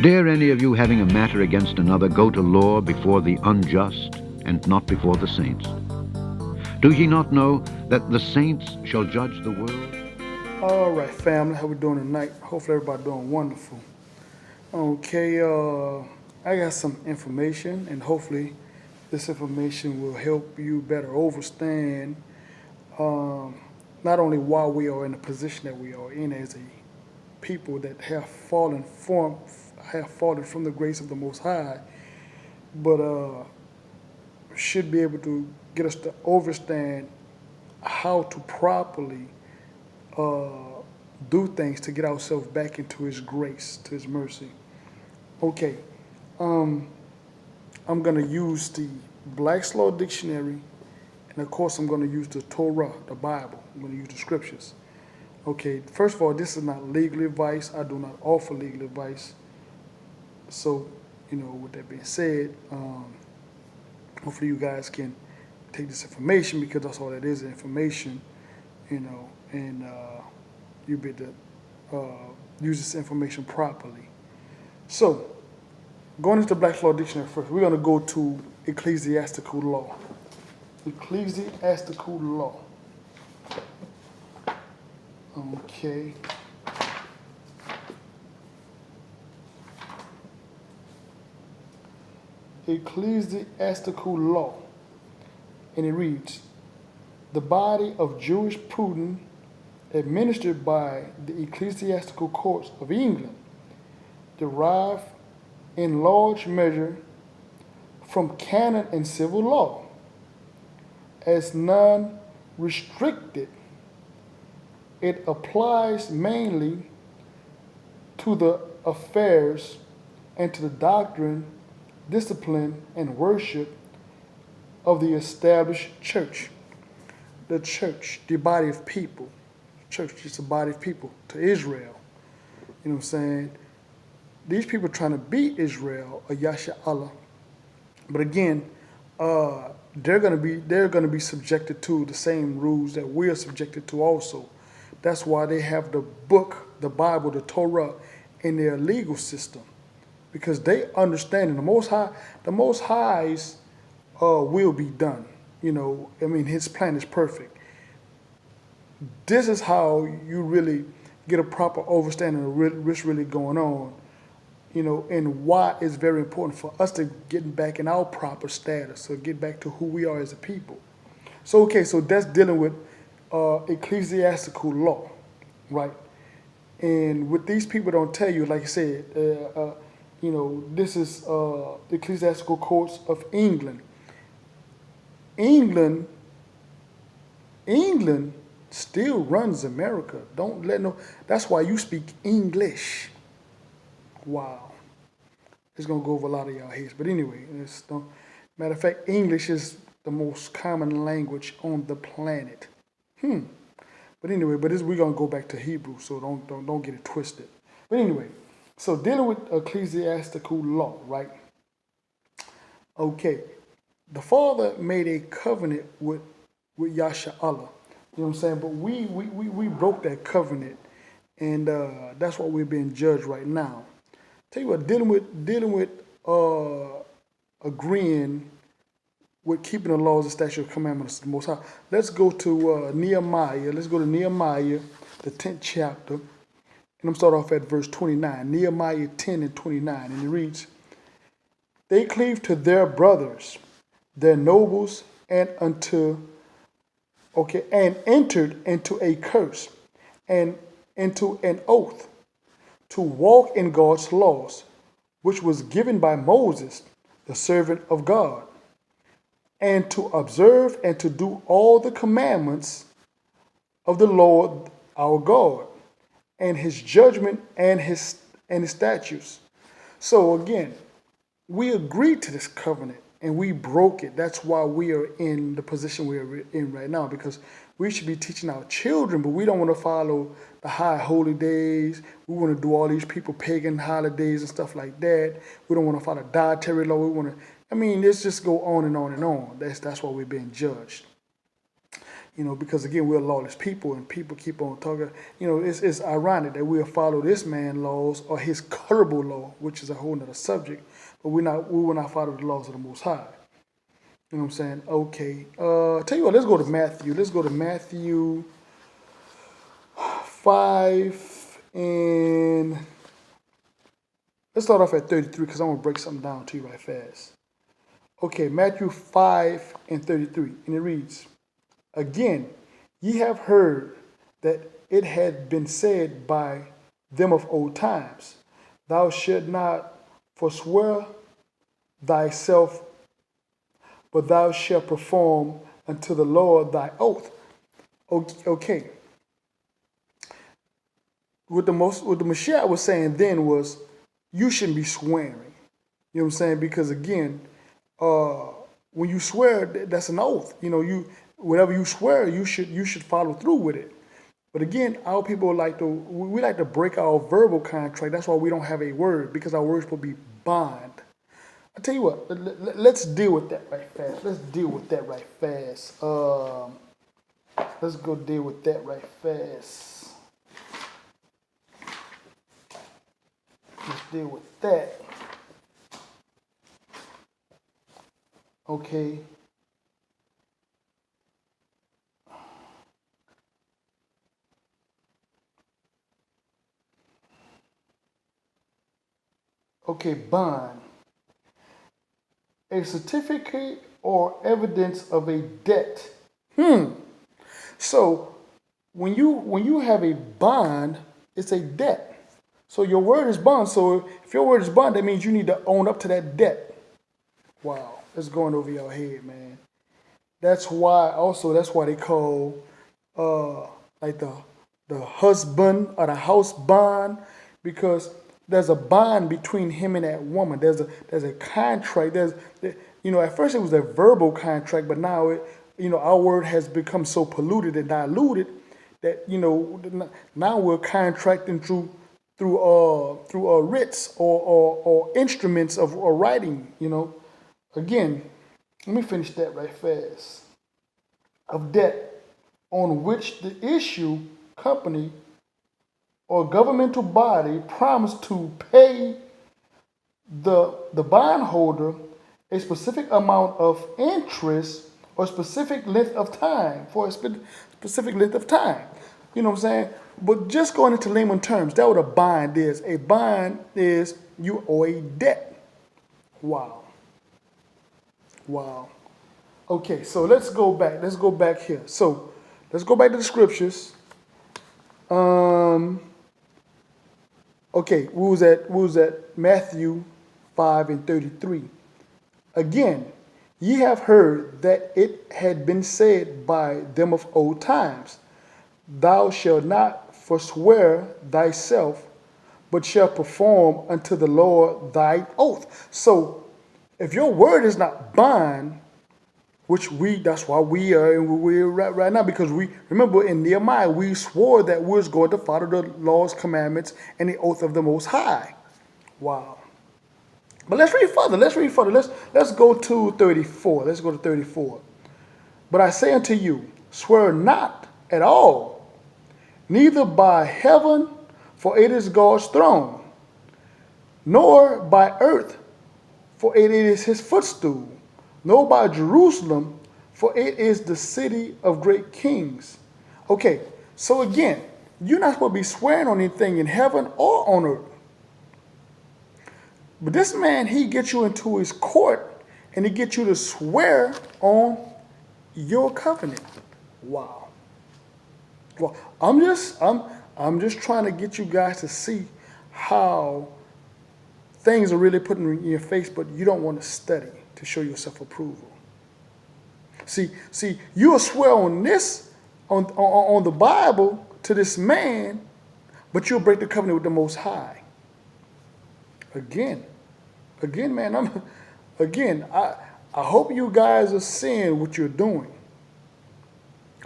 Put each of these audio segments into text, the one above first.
Dare any of you, having a matter against another, go to law before the unjust, and not before the saints? Do ye not know that the saints shall judge the world? All right, family, how we doing tonight? Hopefully everybody doing wonderful. Okay, I got some information, and hopefully this information will help you better understand um, not only why we are in the position that we are in as a people that have fallen from the grace of the Most High, but should be able to get us to understand how to properly uh, do things to get ourselves back into His grace, to His mercy. Okay, um, I'm going to use the Black's Law Dictionary, and of course, I'm going to use the Torah, the Bible. I'm going to use the scriptures. Okay, first of all, this is not legal advice. I do not offer legal advice. So, with that being said, hopefully you guys can take this information, because that's all that is, information, and you be able to use this information properly. So, going into the Black's Law Dictionary first, we're going to go to ecclesiastical law. Ecclesiastical law. Okay. Ecclesiastical law. And it reads, the body of Jewish prudence administered by the ecclesiastical courts of England, derived in large measure from canon and civil law, as non-restricted. It applies mainly to the affairs and to the doctrine, discipline, and worship of the established church. The church, the body of people. Church is a body of people to Israel. You know what I'm saying? These people are trying to beat Israel, or Yahsara'al. But again, they're gonna be subjected to the same rules that we're subjected to also. That's why they have the book, the Bible, the Torah, in their legal system, because they understand the Most High's will be done. His plan is perfect. This is how you really get a proper understanding of what's really going on, and why it's very important for us to get back in our proper status, so get back to who we are as a people. So that's dealing with ecclesiastical law, right? And what these people don't tell you, like I said, this is the ecclesiastical courts of England. England still runs America. Don't let no. That's why you speak English. Wow, it's gonna go over a lot of y'all heads. But anyway, matter of fact, English is the most common language on the planet. But anyway, we're gonna go back to Hebrew, so don't get it twisted. But anyway, so dealing with ecclesiastical law, right? Okay, the Father made a covenant with Yahsara'al. You know what I'm saying? But we broke that covenant, and that's what we're being judged right now. Tell you what, dealing with agreeing with keeping the laws and statutes and commandments of the Most High. Let's go to Nehemiah. Let's go to Nehemiah, the 10th chapter, and I'm start off at verse 29. Nehemiah 10 and 29, and it reads, they cleave to their brothers, their nobles, and entered into a curse and into an oath to walk in God's laws, which was given by Moses, the servant of God, and to observe and to do all the commandments of the Lord our God, and his judgment and his statutes. So again, we agreed to this covenant and we broke it. That's why we are in the position we're in right now, because we should be teaching our children, but we don't want to follow the high holy days. We want to do all these people pagan holidays and stuff like that. We don't want to follow dietary law. We want to, let's just go on and on and on. That's why we're being judged. Because again, we're lawless people and people keep on talking. It's ironic that we'll follow this man's laws or his colorable law, which is a whole nother subject, but we will not follow the laws of the Most High. You know what I'm saying? Okay. Tell you what, let's go to Matthew. Let's go to Matthew 5 and let's start off at 33 because I'm going to break something down to you right fast. Okay, Matthew 5 and 33. And it reads, "Again, ye have heard that it had been said by them of old times, thou shalt not forswear thyself, but thou shalt perform unto the Lord thy oath." Okay. What the Mashiach was saying then was, you shouldn't be swearing. You know what I'm saying? Because again, when you swear, that's an oath. Whatever you swear, you should follow through with it. But again, our people like to break our verbal contract. That's why we don't have a word, because our words will be bond. I tell you what, let's deal with that right fast. Let's go deal with that right fast. Let's deal with that. Okay. Okay, bond. A certificate or evidence of a debt. So when you have a bond, it's a debt. So your word is bond. So if your word is bond, that means you need to own up to that debt. Wow, it's going over your head, man. That's why they call like the husband or the house bond, because there's a bond between him and that woman. There's a contract. At first it was a verbal contract, but now our word has become so polluted and diluted that now we're contracting through writs or instruments of writing. Again, let me finish that right fast. Of debt on which the issue company or governmental body promised to pay the bondholder a specific amount of interest or specific length of time for a specific length of time. You know what I'm saying? But just going into layman terms, that's what a bond is. A bond is you owe a debt. Wow. Okay, so let's go back. Let's go back here. So let's go back to the scriptures. Okay, we was at Matthew 5 and 33. Again, ye have heard that it had been said by them of old times, thou shalt not forswear thyself, but shalt perform unto the Lord thy oath. So if your word is not bond, that's why we are and we're right now, because we remember in Nehemiah we swore that we was going to follow the laws, commandments, and the oath of the Most High. Wow. But let's read further. Let's go to 34. Let's go to 34. But I say unto you, swear not at all, neither by heaven, for it is God's throne, nor by earth, for it is his footstool, nor by Jerusalem, for it is the city of great kings. Okay, so again, you're not supposed to be swearing on anything in heaven or on earth. But this man, he gets you into his court and he gets you to swear on your covenant. Wow. Well, I'm just trying to get you guys to see how things are really put in your face, but you don't want to study to show yourself approval. See, you'll swear on this, on the Bible to this man, but you'll break the covenant with the Most High. Again, man, I hope you guys are seeing what you're doing.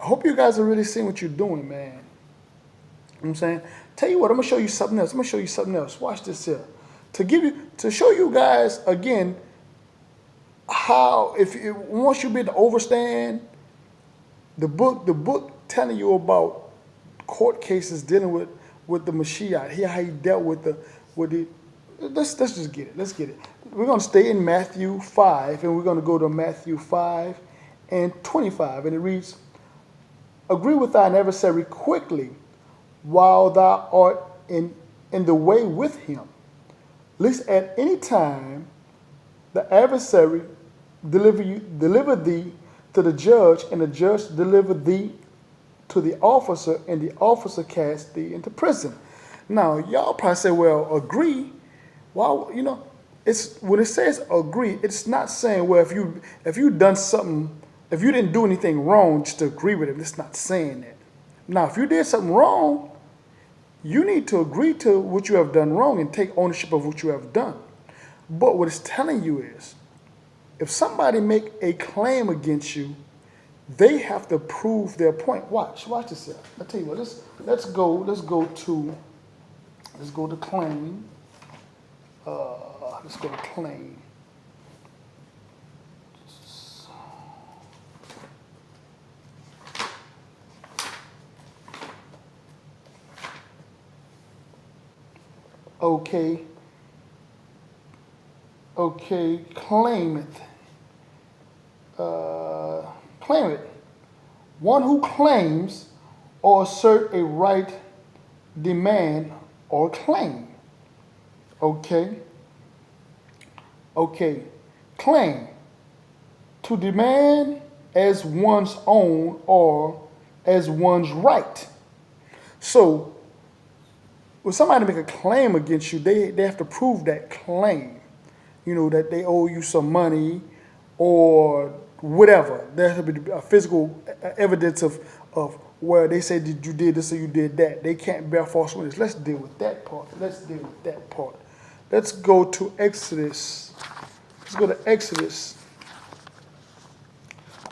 I hope you guys are really seeing what you're doing, man. You know what I'm saying? Tell you what, I'm going to show you something else. Watch this here. To show you guys, again, how, once you be able to overstand The book telling you about court cases dealing with the Mashiach. How he dealt with the. Let's just get it. Let's get it. We're going to stay in Matthew 5, and we're going to go to Matthew 5 and 25. And it reads, agree with thine adversary quickly while thou art in the way with him, lest at any time the adversary deliver thee to the judge, and the judge deliver thee to the officer, and the officer cast thee into prison. Now, y'all probably say, well, agree. Well, it's when it says agree, it's not saying, well, if you done something, if you didn't do anything wrong, just to agree with him. It's not saying that. Now, if you did something wrong, you need to agree to what you have done wrong and take ownership of what you have done. But what it's telling you is, if somebody make a claim against you, they have to prove their point. Watch yourself. I tell you what. Let's go to claim. Let's go to claim. Okay, claim it. Claim it. One who claims or assert a right, demand, or claim. Okay, claim. To demand as one's own or as one's right. So, when somebody make a claim against you, they have to prove that claim. That they owe you some money or whatever. There has to be a physical evidence of where they say that you did this or you did that. They can't bear false witness. Let's deal with that part. Let's go to Exodus.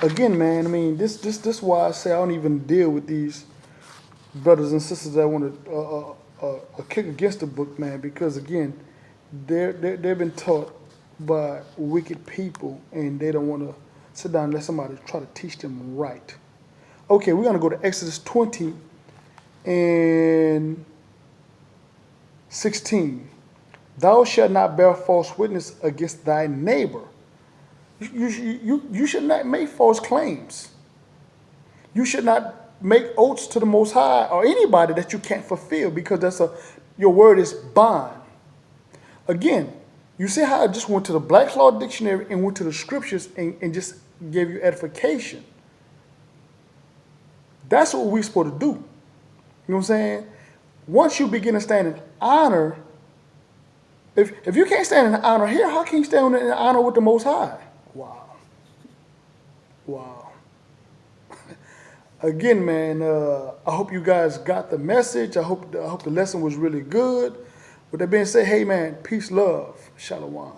Again, man, I mean, this is why I say I don't even deal with these brothers and sisters that want to kick against the book, man, because again, they've been taught by wicked people, and they don't want to sit down and let somebody try to teach them right. Okay, we're going to go to Exodus 20 and 16. Thou shalt not bear false witness against thy neighbor. You should not make false claims. You should not make oaths to the Most High or anybody that you can't fulfill, because your word is bond. Again, you see how I just went to the Black's Law Dictionary and went to the scriptures and just gave you edification. That's what we're supposed to do. You know what I'm saying? Once you begin to stand in honor, if you can't stand in honor here, how can you stand in honor with the Most High? Wow. Again, man, I hope you guys got the message. I hope the lesson was really good. With that being said, hey, man, peace, love, shalom.